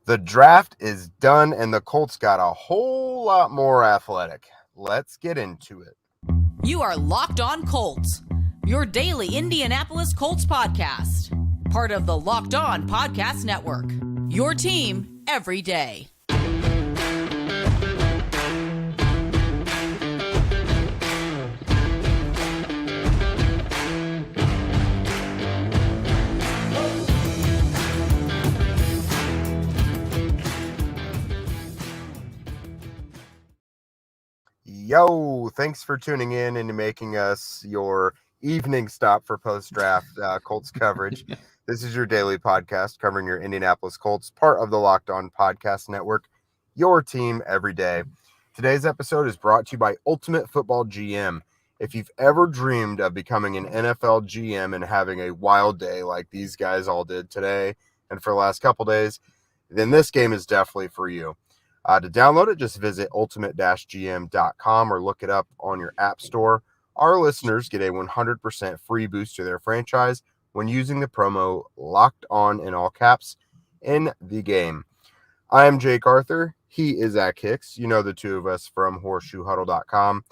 The draft is done, and the Colts got a whole lot more athletic. Let's get into it. You are Locked On Colts, your daily Indianapolis Colts podcast. Part of the Locked On Podcast Network, your team every day. Yo, thanks for tuning in and making us your evening stop for post-draft Colts coverage. This is your daily podcast covering your Indianapolis Colts, part of the Locked On Podcast Network, your team every day. Today's episode is brought to you by Ultimate Football GM. If you've ever dreamed of becoming an NFL GM and having a wild day like these guys all did today and for the last couple days, then this game is definitely for you. To download it, just visit ultimate-gm.com or look it up on your app store. Our listeners get a 100% free boost to their franchise when using the promo Locked On in all caps in the game. I am Jake Arthur. He is Zach Hicks. You know the two of us from horseshoehuddle.com.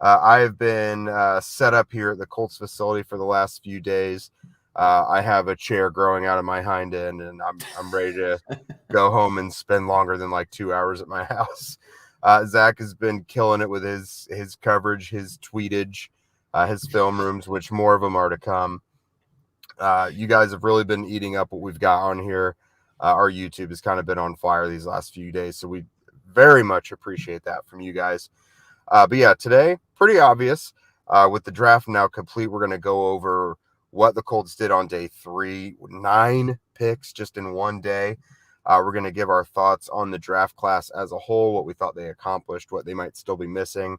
I have been set up here at the Colts facility for the last few days. I have a chair growing out of my hind end, and I'm ready to go home and spend longer than like 2 hours at my house. Zach has been killing it with his coverage, his tweetage, his film rooms, which more of them are to come. You guys have really been eating up what we've got on here. Our YouTube has kind of been on fire these last few days, so we very much appreciate that from you guys. But yeah, today, pretty obvious. With the draft now complete, we're going to go over what the Colts did on day 3, 9 picks just in one day. We're going to give our thoughts on the draft class as a whole, what we thought they accomplished, what they might still be missing.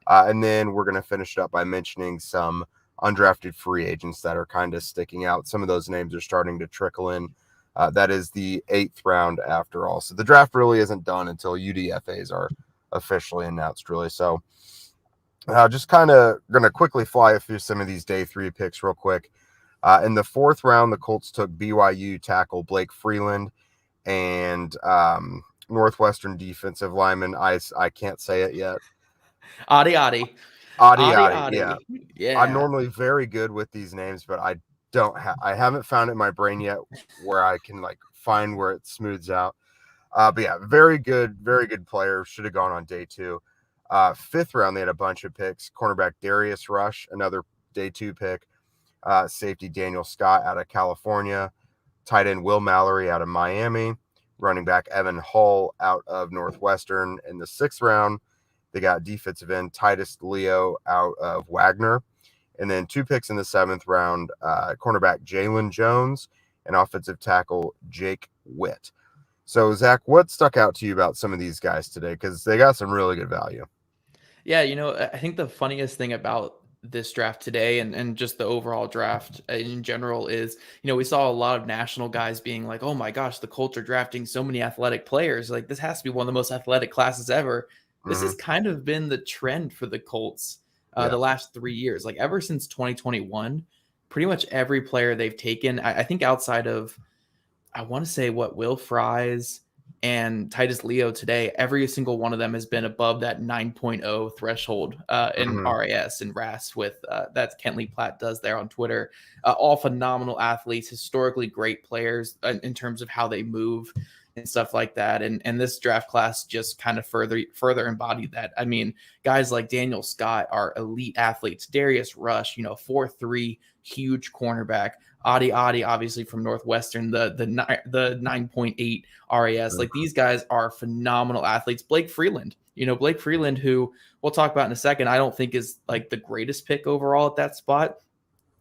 And then we're going to finish it up by mentioning some undrafted free agents that are kind of sticking out. Some of those names are starting to trickle in. That is the 8th round after all. So the draft really isn't done until UDFAs are officially announced, really. So just kind of going to quickly fly through some of these day 3 picks real quick. In the 4th round, the Colts took BYU tackle Blake Freeland and Northwestern defensive lineman. I can't say it yet. Adi. Yeah. Yeah. I'm normally very good with these names, but I haven't found it in my brain yet where I can like find where it smooths out. But yeah, very good player. Should have gone on day 2. 5th round, they had a bunch of picks. Cornerback Darius Rush, another day 2 pick. Safety Daniel Scott out of California. Tight end Will Mallory out of Miami. Running back Evan Hull out of Northwestern. In the 6th round, they got defensive end Titus Leo out of Wagner. And then 2 picks in the 7th round, cornerback Jalen Jones and offensive tackle Jake Witt. So, Zach, what stuck out to you about some of these guys today? Because they got some really good value. Yeah, I think the funniest thing about this draft today and just the overall draft in general is, we saw a lot of national guys being like, oh my gosh, the Colts are drafting so many athletic players. Like, this has to be one of the most athletic classes ever. This has kind of been the trend for the Colts the last 3 years. Like, ever since 2021, pretty much every player they've taken, I think outside of, I want to say Will Fries and Titus Leo today, every single one of them has been above that 9.0 threshold in RAS and RAS with that Kent Lee Platt does there on Twitter. All phenomenal athletes, historically great players in terms of how they move and stuff like that. And this draft class just kind of further embodied that. I mean, guys like Daniel Scott are elite athletes. Darius Rush, 4'3", huge cornerback. Adi, obviously from Northwestern, the 9.8 RAS. Like, these guys are phenomenal athletes. Blake Freeland, who we'll talk about in a second, I don't think is like the greatest pick overall at that spot.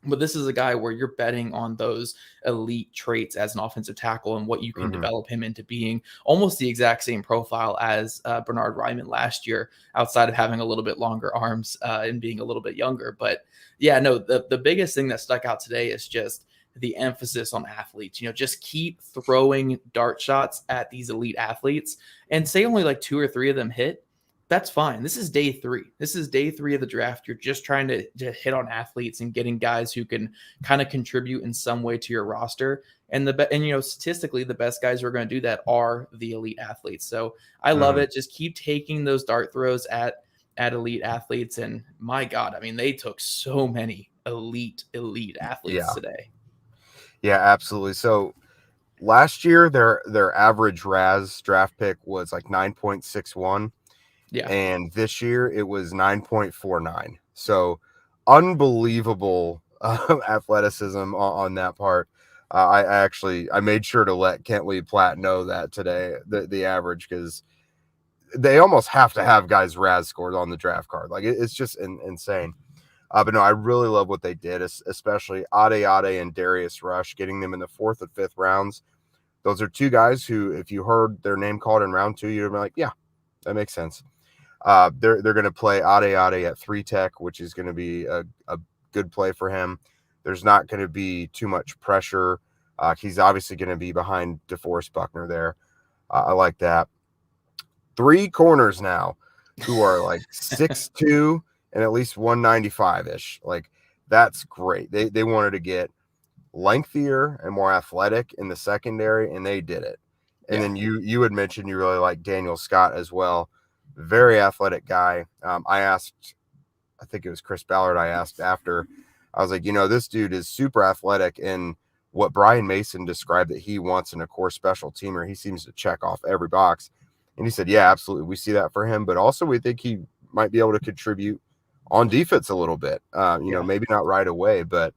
But this is a guy where you're betting on those elite traits as an offensive tackle and what you can develop him into being almost the exact same profile as Bernard Ryman last year, outside of having a little bit longer arms and being a little bit younger. But yeah, no, the biggest thing that stuck out today is just the emphasis on athletes. Just keep throwing dart shots at these elite athletes, and say only like 2 or 3 of them hit. That's fine. This is day 3. This is day 3 of the draft. You're just trying to hit on athletes and getting guys who can kind of contribute in some way to your roster. And statistically, the best guys who are going to do that are the elite athletes. So I love Mhm. it. Just keep taking those dart throws at elite athletes. And my God, I mean, they took so many elite athletes Yeah. today. Yeah, absolutely. So last year, their average RAS draft pick was like 9.61, Yeah. and this year it was 9.49. So unbelievable athleticism on that part. I made sure to let Kentley Platt know that today, the average, because they almost have to have guys RAS scores on the draft card. Like it's just insane. But no, I really love what they did, especially Ade and Darius Rush, getting them in the 4th and 5th rounds. Those are two guys who, if you heard their name called in round 2, you'd be like, yeah, that makes sense. They're going to play Ade at 3 tech, which is going to be a good play for him. There's not going to be too much pressure. He's obviously going to be behind DeForest Buckner there. I like that. 3 corners now who are like 6'2" and at least 195-ish. Like, that's great. They wanted to get lengthier and more athletic in the secondary, and they did it. And Yeah. then you had mentioned you really like Daniel Scott as well. Very athletic guy. I think it was Chris Ballard I asked after. I was like, this dude is super athletic, and what Brian Mason described that he wants in a core special teamer, he seems to check off every box. And he said, yeah, absolutely. We see that for him, but also we think he might be able to contribute on defense a little bit. Maybe not right away, but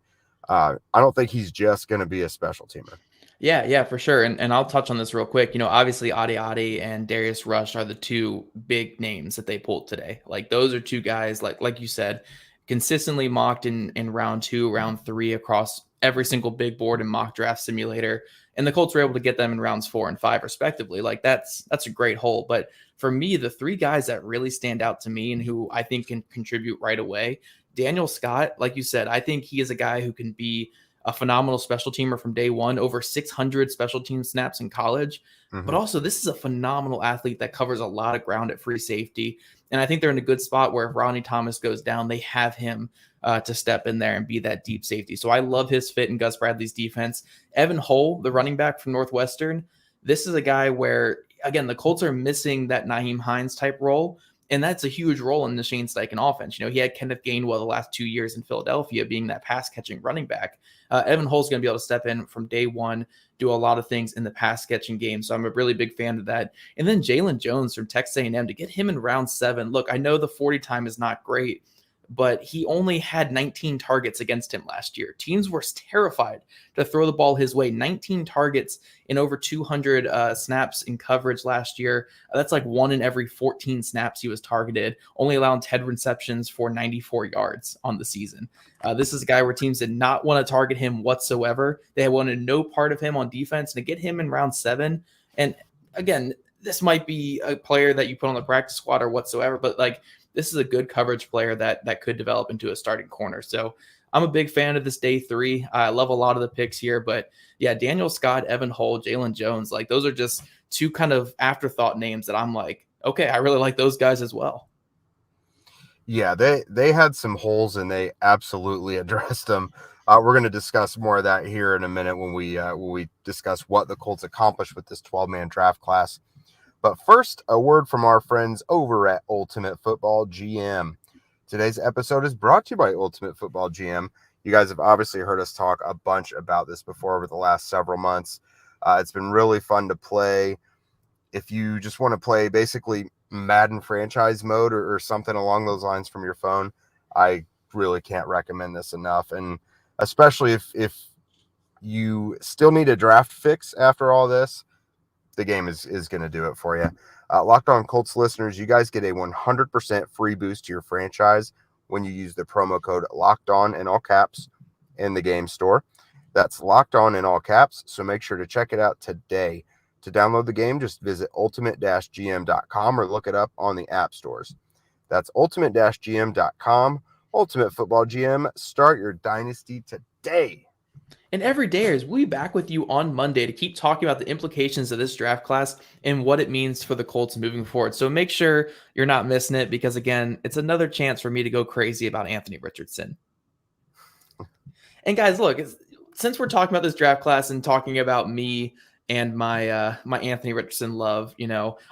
I don't think he's just going to be a special teamer. Yeah, for sure. And I'll touch on this real quick. Obviously Ade and Darius Rush are the two big names that they pulled today. Like those are two guys, like you said, consistently mocked in round 2, round 3 across every single big board and mock draft simulator. And the Colts were able to get them in rounds 4 and 5 respectively. Like that's a great haul. But for me, the 3 guys that really stand out to me and who I think can contribute right away, Daniel Scott, like you said, I think he is a guy who can be a phenomenal special teamer from day one, over 600 special team snaps in college. But also, this is a phenomenal athlete that covers a lot of ground at free safety. And I think they're in a good spot where if Ronnie Thomas goes down, they have him to step in there and be that deep safety. So I love his fit in Gus Bradley's defense. Evan Hull, the running back from Northwestern, this is a guy where, again, the Colts are missing that Nyheim Hines type role. And that's a huge role in the Shane Steichen offense. He had Kenneth Gainwell the last 2 years in Philadelphia being that pass catching running back. Evan Hull's going to be able to step in from day one, do a lot of things in the pass catching game. So I'm a really big fan of that. And then Jalen Jones from Texas A&M, to get him in round 7. Look, I know the 40 time is not great, but he only had 19 targets against him last year. Teams were terrified to throw the ball his way. 19 targets in over 200 snaps in coverage last year. That's like 1 in every 14 snaps he was targeted, only allowing 10 receptions for 94 yards on the season. This is a guy where teams did not want to target him whatsoever. They wanted no part of him on defense. And to get him in round 7, and again, this might be a player that you put on the practice squad or whatsoever, but like, this is a good coverage player that could develop into a starting corner. So I'm a big fan of this day 3. I love a lot of the picks here, but yeah, Daniel Scott, Evan Hull, Jalen Jones, like those are just 2 kind of afterthought names that I'm like, okay, I really like those guys as well. Yeah, they had some holes and they absolutely addressed them. We're going to discuss more of that here in a minute when we discuss what the Colts accomplished with this 12-man draft class. But first, a word from our friends over at Ultimate Football GM. Today's episode is brought to you by Ultimate Football GM. You guys have obviously heard us talk a bunch about this before over the last several months. It's been really fun to play. If you just want to play basically Madden franchise mode or something along those lines from your phone, I really can't recommend this enough. And especially if you still need a draft fix after all this, the game is going to do it for you. Locked On Colts listeners, you guys get a 100% free boost to your franchise when you use the promo code Locked On in all caps in the game store. That's Locked On in all caps, so make sure to check it out today. To download the game, just visit ultimate-gm.com or look it up on the app stores. That's ultimate-gm.com. Ultimate Football GM, start your dynasty today. And every day we'll be back with you on Monday to keep talking about the implications of this draft class and what it means for the Colts moving forward. So make sure you're not missing it because, again, it's another chance for me to go crazy about Anthony Richardson. And guys, look, since we're talking about this draft class and talking about me and my Anthony Richardson love,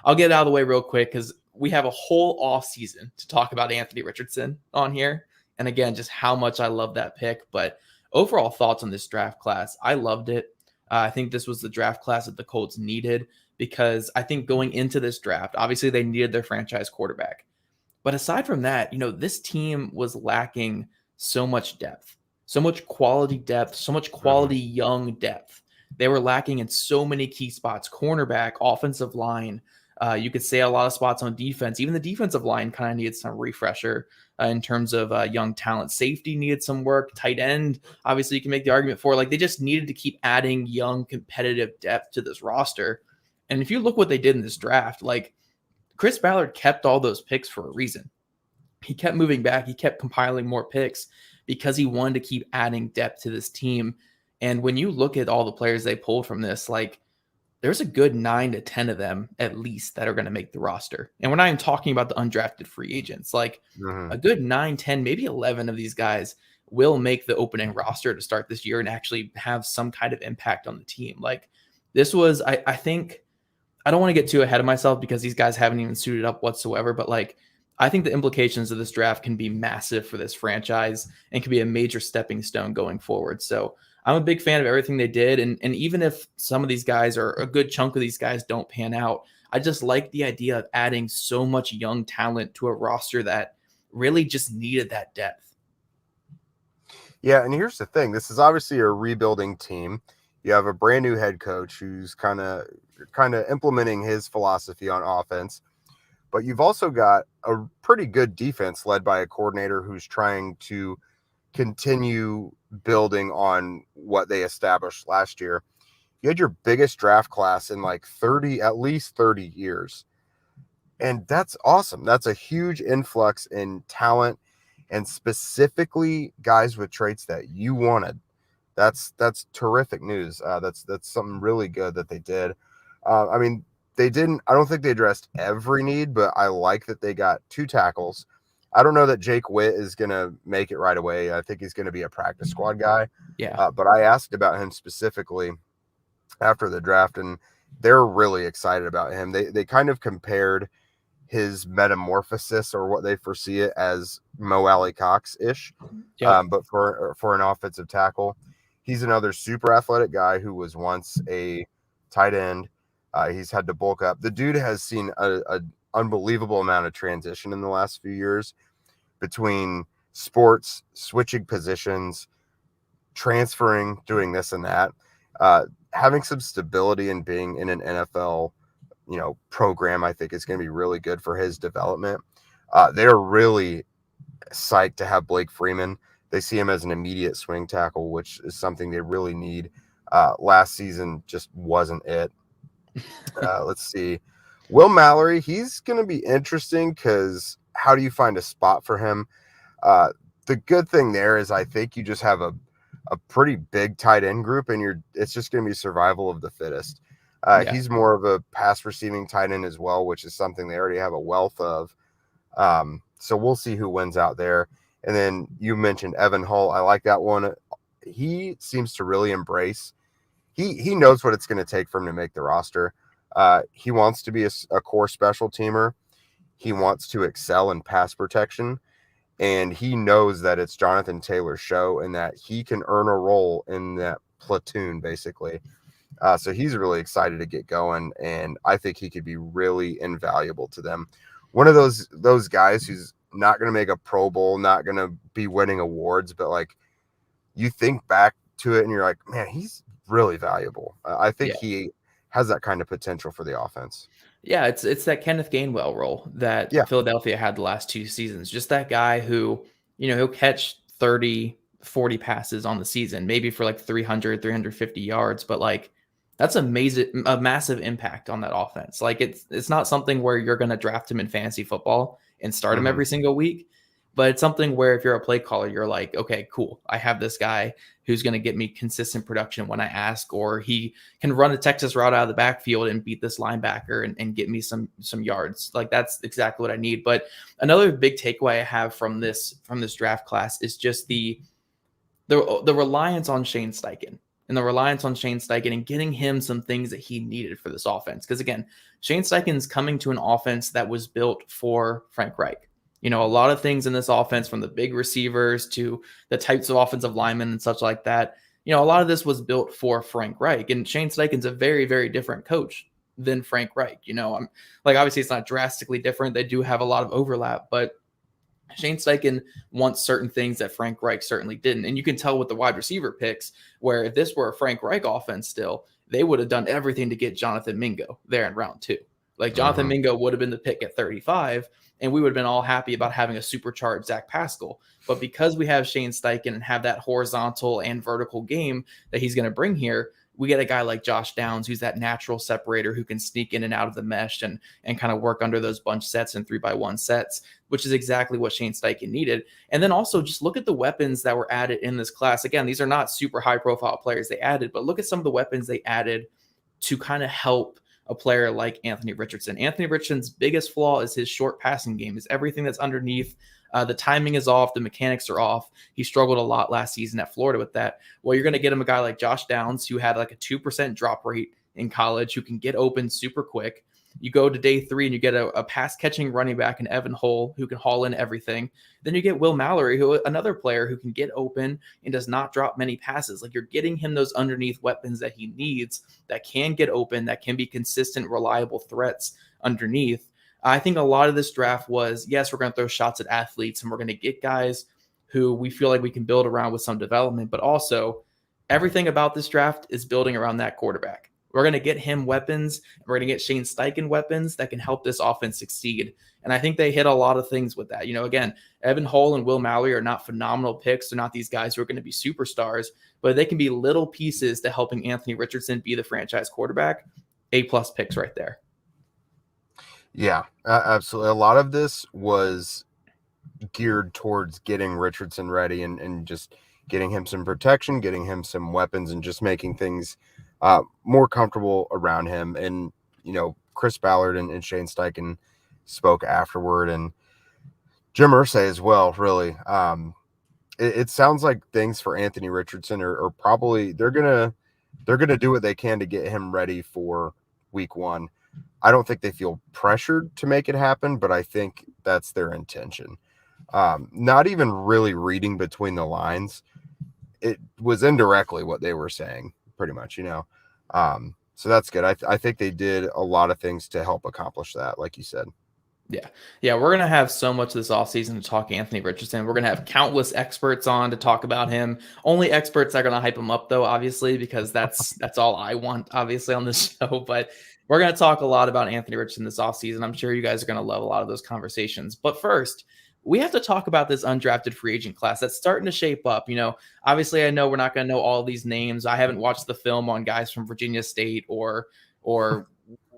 I'll get it out of the way real quick because we have a whole off season to talk about Anthony Richardson on here. And again, just how much I love that pick. But overall thoughts on this draft class, I loved it. I think this was the draft class that the Colts needed because I think going into this draft, obviously they needed their franchise quarterback. But aside from that, this team was lacking so much depth, so much quality depth, so much quality young depth. They were lacking in so many key spots: cornerback, offensive line. You could say a lot of spots on defense. Even the defensive line kind of needed some refresher in terms of young talent. Safety needed some work. Tight end, obviously, you can make the argument for. Like, they just needed to keep adding young, competitive depth to this roster. And if you look what they did in this draft, like, Chris Ballard kept all those picks for a reason. He kept moving back. He kept compiling more picks because he wanted to keep adding depth to this team. And when you look at all the players they pulled from this, like, there's a good 9 to 10 of them at least that are going to make the roster. And we're not even talking about the undrafted free agents. Like, a good 9, 10, maybe 11 of these guys will make the opening roster to start this year and actually have some kind of impact on the team. Like, this was, I think, I don't want to get too ahead of myself because these guys haven't even suited up whatsoever, but like, I think the implications of this draft can be massive for this franchise and can be a major stepping stone going forward. So I'm a big fan of everything they did. And even if some of these guys, or a good chunk of these guys, don't pan out, I just like the idea of adding so much young talent to a roster that really just needed that depth. Yeah, and here's the thing. This is obviously a rebuilding team. You have a brand new head coach who's kind of implementing his philosophy on offense. But you've also got a pretty good defense led by a coordinator who's trying to continue building on what they established last year. You had your biggest draft class in like at least 30 years. And that's awesome. That's a huge influx in talent and specifically guys with traits that you wanted. That's terrific news. That's something really good that they did. I don't think they addressed every need, but I like that they got 2 tackles. I don't know that Jake Witt is going to make it right away. I think he's going to be a practice squad guy. Yeah. But I asked about him specifically after the draft, and they're really excited about him. They kind of compared his metamorphosis, or what they foresee it as, Mo Alley Cox-ish. Yep. But for an offensive tackle, he's another super athletic guy who was once a tight end. He's had to bulk up. The dude has seen a unbelievable amount of transition in the last few years between sports, switching positions, transferring, doing this and that, having some stability and being in an NFL, program, I think is going to be really good for his development. They're really psyched to have Blake Freeman. They see him as an immediate swing tackle, which is something they really need. Last season just wasn't it. Let's see. Will Mallory, he's going to be interesting because how do you find a spot for him? The good thing there is I think you just have a pretty big tight end group, and it's just going to be survival of the fittest. He's more of a pass receiving tight end as well, which is something they already have a wealth of. So we'll see who wins out there. And then you mentioned Evan Hull. I like that one. He seems to really embrace. He knows what it's going to take for him to make the roster. He wants to be a core special teamer. He wants to excel in pass protection. And he knows that it's Jonathan Taylor's show and that he can earn a role in that platoon, basically. So he's really excited to get going, and I think he could be really invaluable to them. One of those guys who's not going to make a Pro Bowl, not going to be winning awards, but like you think back to it and you're like, man, he's really valuable. I think he has that kind of potential for the offense. Yeah, it's that Kenneth Gainwell role that Philadelphia had the last 2 seasons. Just that guy who, he'll catch 30, 40 passes on the season, maybe for like 300, 350 yards, but like that's a massive impact on that offense. Like it's not something where you're going to draft him in fantasy football and start him every single week, but it's something where if you're a play caller, you're like, okay, cool. I have this guy who's going to get me consistent production when I ask, or he can run a Texas route out of the backfield and beat this linebacker and get me some yards. Like that's exactly what I need. But another big takeaway I have from this draft class is just the the reliance on Shane Steichen and getting him some things that he needed for this offense. Because again, Shane Steichen's coming to an offense that was built for Frank Reich. A lot of things in this offense, from the big receivers to the types of offensive linemen and such like that, a lot of this was built for Frank Reich. And Shane Steichen's a very, very different coach than Frank Reich. I'm like, obviously it's not drastically different. They do have a lot of overlap, but Shane Steichen wants certain things that Frank Reich certainly didn't. And you can tell with the wide receiver picks, where if this were a Frank Reich offense still, they would have done everything to get Jonathan Mingo there in round 2. Like Jonathan Mingo would have been the pick at 35, and we would have been all happy about having a supercharged Zach Pascal. But because we have Shane Steichen and have that horizontal and vertical game that he's going to bring here, we get a guy like Josh Downs, who's that natural separator who can sneak in and out of the mesh and kind of work under those bunch sets and 3x1 sets, which is exactly what Shane Steichen needed. And then also just look at the weapons that were added in this class. Again, these are not super high profile players they added, but look at some of the weapons they added to kind of help a player like Anthony Richardson. Anthony Richardson's biggest flaw is his short passing game, is everything that's underneath. The timing is off. The mechanics are off. He struggled a lot last season at Florida with that. Well, you're going to get him a guy like Josh Downs, who had like a 2% drop rate in college, who can get open super quick. You go to day 3 and you get a pass catching running back in Evan Hull, who can haul in everything. Then you get Will Mallory, who another player who can get open and does not drop many passes. Like, you're getting him those underneath weapons that he needs, that can get open, that can be consistent, reliable threats underneath. I think a lot of this draft was, yes, we're going to throw shots at athletes and we're going to get guys who we feel like we can build around with some development, but also everything about this draft is building around that quarterback. We're going to get him weapons. We're going to get Shane Steichen weapons that can help this offense succeed. And I think they hit a lot of things with that. Again, Evan Hull and Will Mallory are not phenomenal picks. They're not these guys who are going to be superstars, but they can be little pieces to helping Anthony Richardson be the franchise quarterback. A+ picks right there. Yeah, absolutely. A lot of this was geared towards getting Richardson ready and just getting him some protection, getting him some weapons, and just making things more comfortable around him. And, Chris Ballard and Shane Steichen spoke afterward, and Jim Irsay as well, really. It sounds like things for Anthony Richardson are probably, they're going to do what they can to get him ready for week 1. I don't think they feel pressured to make it happen, but I think that's their intention. Not even really reading between the lines. It was indirectly what they were saying, pretty much, so that's good. I think they did a lot of things to help accomplish that, like you said. Yeah, we're going to have so much this offseason to talk Anthony Richardson. We're going to have countless experts on to talk about him. Only experts are going to hype him up, though, obviously, because that's all I want, obviously, on this show. But we're going to talk a lot about Anthony Richardson this offseason. I'm sure you guys are going to love a lot of those conversations. But first, we have to talk about this undrafted free agent class that's starting to shape up. Obviously, I know we're not going to know all these names. I haven't watched the film on guys from Virginia State or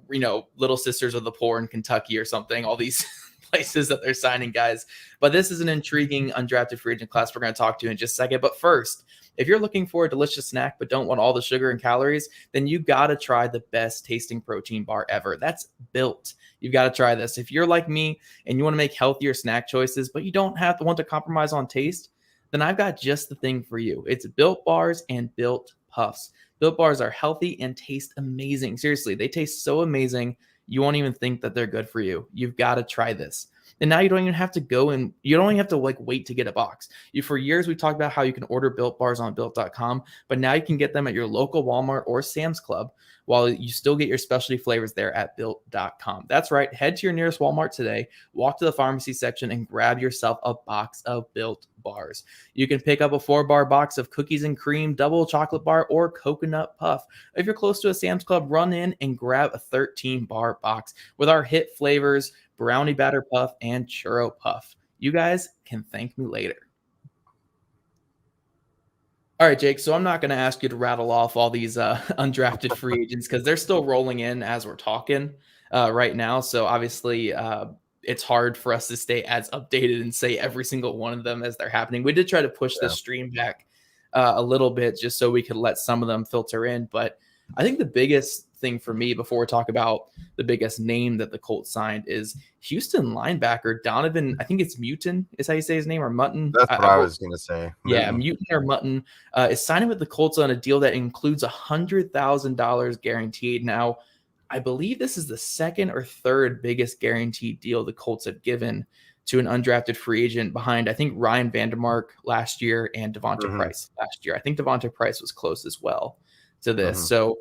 Little Sisters of the Poor in Kentucky or something, all these places that they're signing guys. But this is an intriguing undrafted free agent class we're going to talk to in just a second. But first, if you're looking for a delicious snack but don't want all the sugar and calories, then you got to try the best tasting protein bar ever. That's Built. You've got to try this. If you're like me and you want to make healthier snack choices, but you don't want to compromise on taste, then I've got just the thing for you. It's Built Bars and Built Puffs. Built Bars are healthy and taste amazing. Seriously, they taste so amazing, you won't even think that they're good for you. You've got to try this. And now you don't even have to go and you don't even have to wait to get a box. For years, we talked about how you can order Built Bars on Built.com, but now you can get them at your local Walmart or Sam's Club while you still get your specialty flavors there at Built.com. That's right. Head to your nearest Walmart today, walk to the pharmacy section, and grab yourself a box of Built Bars. You can pick up a 4-bar box of cookies and cream, double chocolate bar, or coconut puff. If you're close to a Sam's Club, run in and grab a 13-bar box with our hit flavors, brownie batter puff and churro puff. You guys can thank me later. All right, Jake, so I'm not going to ask you to rattle off all these undrafted free agents because they're still rolling in as we're talking right now. So obviously it's hard for us to stay as updated and say every single one of them as they're happening. We did try to push this stream back a little bit just so we could let some of them filter in. But I think the biggest thing for me before we talk about the biggest name that the Colts signed is Houston linebacker Donovan. I think it's Mutin is how you say his name, or Mutton. That's what I was going to say. Yeah, Mutin. Mutin or Mutton is signing with the Colts on a deal that includes $100,000 guaranteed. Now, I believe this is the second or third biggest guaranteed deal the Colts have given to an undrafted free agent behind, I think, Ryan Vandermark last year and Devonta Price last year. I think Devonta Price was close as well to this. So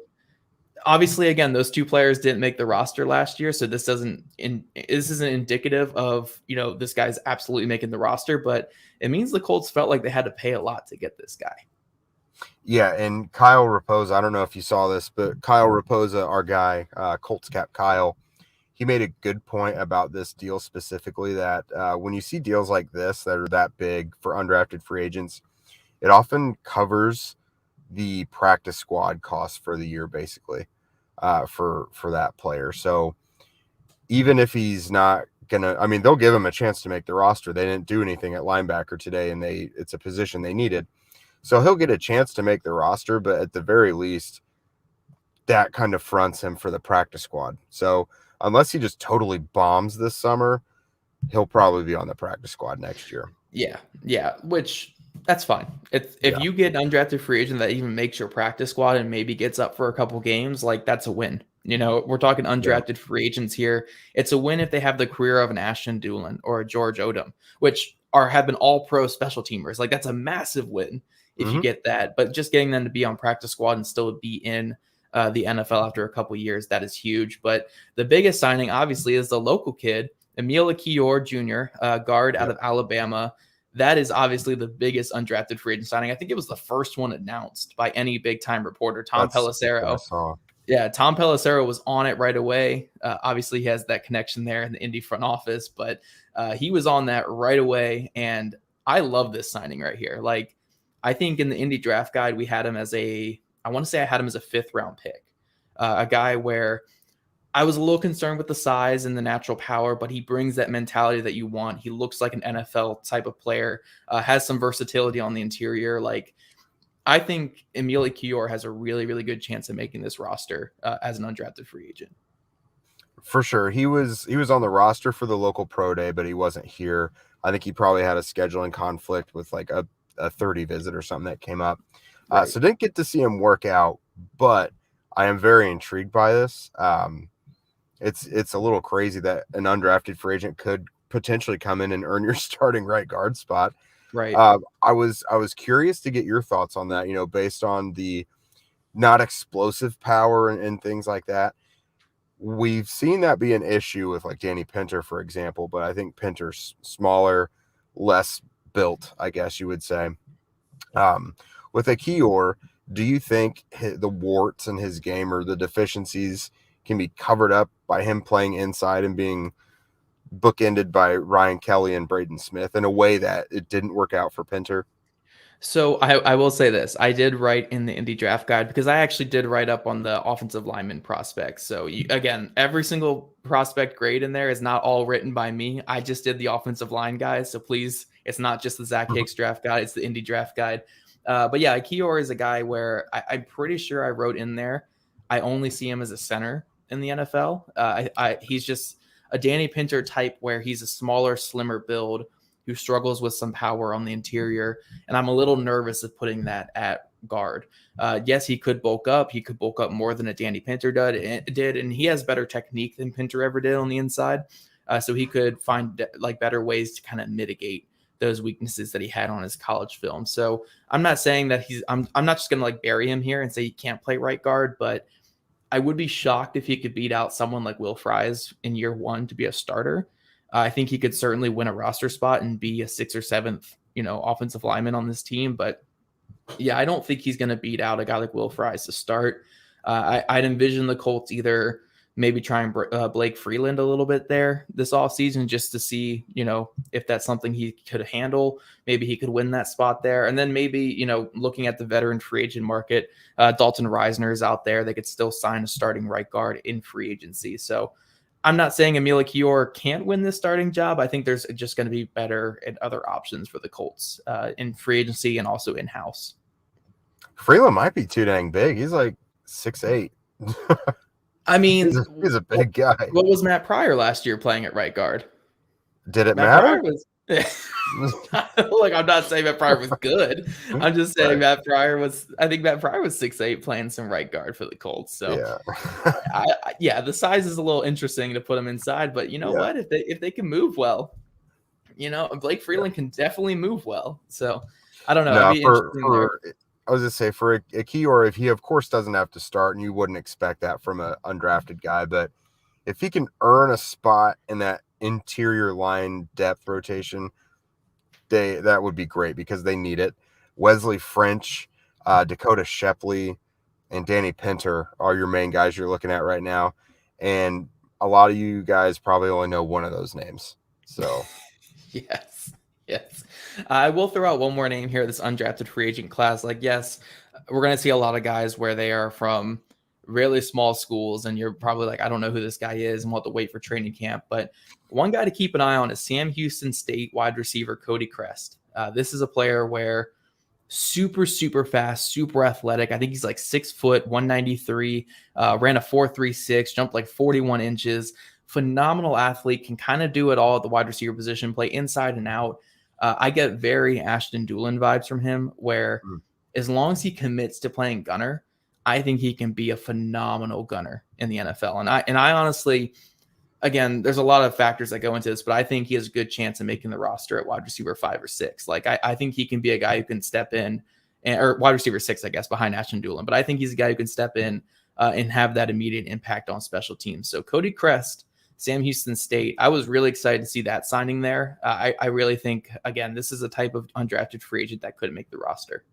obviously, again, those two players didn't make the roster last year. So this isn't indicative of, this guy's absolutely making the roster, but it means the Colts felt like they had to pay a lot to get this guy. Yeah, and Kyle Raposa, I don't know if you saw this, but Kyle Raposa, our guy, Colts cap Kyle, he made a good point about this deal specifically, that when you see deals like this that are that big for undrafted free agents, it often covers the practice squad costs for the year, basically, for that player. So even if he's not gonna, I mean, they'll give him a chance to make the roster. They didn't do anything at linebacker today, and it's a position they needed. So he'll get a chance to make the roster, but at the very least, that kind of fronts him for the practice squad. So unless he just totally bombs this summer, he'll probably be on the practice squad next year. Yeah, which that's fine. If you get an undrafted free agent that even makes your practice squad and maybe gets up for a couple games, like, that's a win. We're talking undrafted free agents here. It's a win if they have the career of an Ashton Doolin or a George Odom, which have been all pro special teamers. Like, that's a massive win if you get that. But just getting them to be on practice squad and still be in the NFL after a couple years, that is huge. But the biggest signing, obviously, is the local kid, Emil Kior Jr., guard out of Alabama. That is obviously the biggest undrafted free agent signing. I think it was the first one announced by any big-time reporter, Tom Pelissero. Yeah, Tom Pelissero was on it right away. Obviously, he has that connection there in the Indy front office, but he was on that right away, and I love this signing right here. Like, I think in the Indy draft guide, we had him as I want to say I had him as a 5th-round pick, a guy where I was a little concerned with the size and the natural power, but he brings that mentality that you want. He looks like an NFL type of player, has some versatility on the interior. Like, I think Emil Kior has a really, really good chance of making this roster as an undrafted free agent. For sure. He was on the roster for the local pro day, but he wasn't here. I think he probably had a scheduling conflict with like a 30 visit or something that came up. Right. So didn't get to see him work out, but I am very intrigued by this. It's a little crazy that an undrafted free agent could potentially come in and earn your starting right guard spot. Right. I was curious to get your thoughts on that, based on the not explosive power and things like that. We've seen that be an issue with like Danny Pinter, for example, but I think Pinter's smaller, less built, I guess you would say. With Kior, do you think the warts in his game or the deficiencies can be covered up by him playing inside and being bookended by Ryan Kelly and Braden Smith in a way that it didn't work out for Pinter? So I will say this. I did write in the Indy draft guide because I actually did write up on the offensive lineman prospects. So again, every single prospect grade in there is not all written by me. I just did the offensive line guys. So please, it's not just the Zach Hicks draft guide. It's the Indy draft guide. But yeah, Kior is a guy where I'm pretty sure I wrote in there, I only see him as a center in the NFL. He's just a Danny Pinter type where he's a smaller, slimmer build who struggles with some power on the interior. And I'm a little nervous of putting that at guard. Yes, he could bulk up. He could bulk up more than a Danny Pinter did. And he has better technique than Pinter ever did on the inside. So he could find like better ways to kind of mitigate those weaknesses that he had on his college film. So I'm not saying that I'm not just going to like bury him here and say he can't play right guard, but I would be shocked if he could beat out someone like Will Fries in year one to be a starter. I think he could certainly win a roster spot and be a 6th or 7th, offensive lineman on this team. But yeah, I don't think he's going to beat out a guy like Will Fries to start. I'd envision the Colts either maybe try and Blake Freeland a little bit there this offseason just to see, if that's something he could handle. Maybe he could win that spot there. And then maybe, looking at the veteran free agent market, Dalton Reisner is out there. They could still sign a starting right guard in free agency. So I'm not saying Emil Kior can't win this starting job. I think there's just going to be better and other options for the Colts in free agency and also in-house. Freeland might be too dang big. He's like 6'8". I mean, He's a big guy. what was Matt Pryor last year playing at right guard? Did it Matt matter? Pryor was like, I'm not saying Matt Pryor was good. I'm just saying Right. I think Matt Pryor was 6'8", playing some right guard for the Colts. So Yeah. the size is a little interesting to put him inside, but you know Yeah. what? If they can move well, Blake Freeland can definitely move well. So I don't know. It'd No, be interesting there. I was just say for a key, or if he of course doesn't have to start, and you wouldn't expect that from an undrafted guy, but if he can earn a spot in that interior line depth rotation, that would be great because they need it. Wesley French, Dakota Shepley, and Danny Pinter are your main guys you're looking at right now, and a lot of you guys probably only know one of those names. So Yes. I will throw out one more name here, this undrafted free agent class. Like, yes, we're going to see a lot of guys where they are from really small schools, and you're probably like, I don't know who this guy is, and we'll have to wait for training camp. But one guy to keep an eye on is Sam Houston State wide receiver Cody Crest. This is a player where super, super fast, super athletic. I think he's like 6 foot, 193, ran a 4.36, jumped like 41 inches. Phenomenal athlete, can kind of do it all at the wide receiver position, play inside and out. I get very Ashton Dulin vibes from him, where as long as he commits to playing gunner, I think he can be a phenomenal gunner in the NFL. And I honestly, again, there's a lot of factors that go into this, but I think he has a good chance of making the roster at wide receiver 5 or 6. Like, I think he can be a guy who can step in, or wide receiver 6, I guess, behind Ashton Dulin. But I think he's a guy who can step in and have that immediate impact on special teams. So Cody Crest, Sam Houston State, I was really excited to see that signing there. I really think, again, this is a type of undrafted free agent that could make the roster.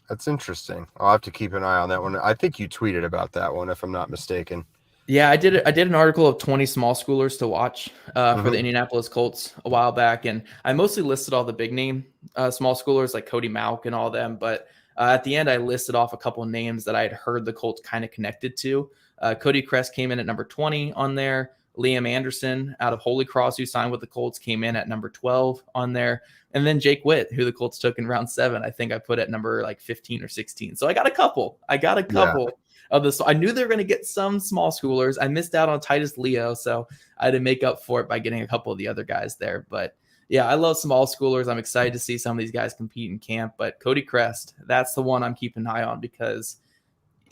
that's interesting. I'll have to keep an eye on that one. I think you tweeted about that one, if I'm not mistaken. Yeah, I did an article of 20 small schoolers to watch for the Indianapolis Colts a while back, and I mostly listed all the big name small schoolers like Cody Mauk and all them, but at the end I listed off a couple of names that I had heard the Colts kind of connected to. Cody Crest came in at number 20 on there. Liam Anderson out of Holy Cross, who signed with the Colts, came in at number 12 on there. And then Jake Witt, who the Colts took in round 7, I think I put at number like 15 or 16. So I got a couple of this. I knew they were going to get some small schoolers. I missed out on Titus Leo, so I had to make up for it by getting a couple of the other guys there. But yeah, I love small schoolers. I'm excited to see some of these guys compete in camp. But Cody Crest, that's the one I'm keeping an eye on because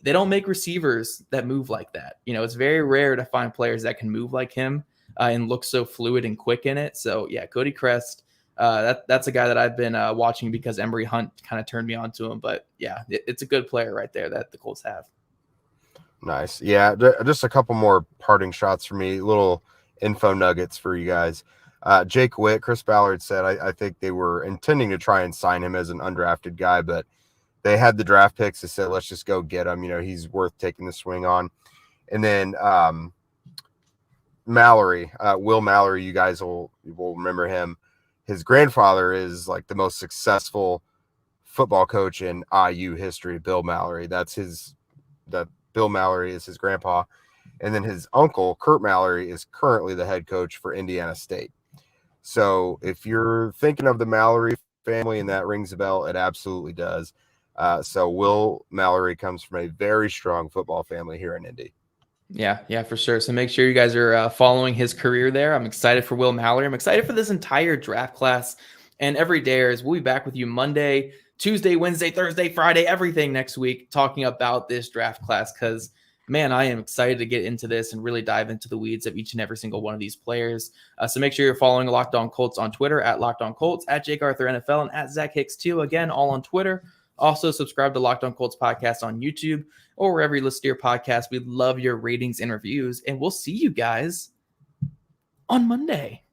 they don't make receivers that move like that. It's very rare to find players that can move like him and look so fluid and quick in it. So yeah, Cody Crest, that's a guy that I've been watching because Emory Hunt kind of turned me on to him. But yeah, it's a good player right there that the Colts have. Nice. Yeah, just a couple more parting shots for me, little info nuggets for you guys. Jake Witt, Chris Ballard said, I think they were intending to try and sign him as an undrafted guy, but they had the draft picks. They said, let's just go get him. He's worth taking the swing on. And then Mallory, Will Mallory, you guys will remember him. His grandfather is like the most successful football coach in IU history, Bill Mallory. Bill Mallory is his grandpa. And then his uncle, Kurt Mallory, is currently the head coach for Indiana State. So if you're thinking of the Mallory family and that rings a bell, it absolutely does. So Will Mallory comes from a very strong football family here in Indy. Yeah, for sure. So make sure you guys are following his career there. I'm excited for Will Mallory. I'm excited for this entire draft class and every day. We'll be back with you Monday, Tuesday, Wednesday, Thursday, Friday, everything next week, talking about this draft class because, man, I am excited to get into this and really dive into the weeds of each and every single one of these players. So make sure you're following Locked On Colts on Twitter at Locked On Colts, at Jake Arthur NFL, and at Zach Hicks too. Again, all on Twitter. Also, subscribe to Locked On Colts podcast on YouTube or wherever you listen to your podcast. We love your ratings and reviews, and we'll see you guys on Monday.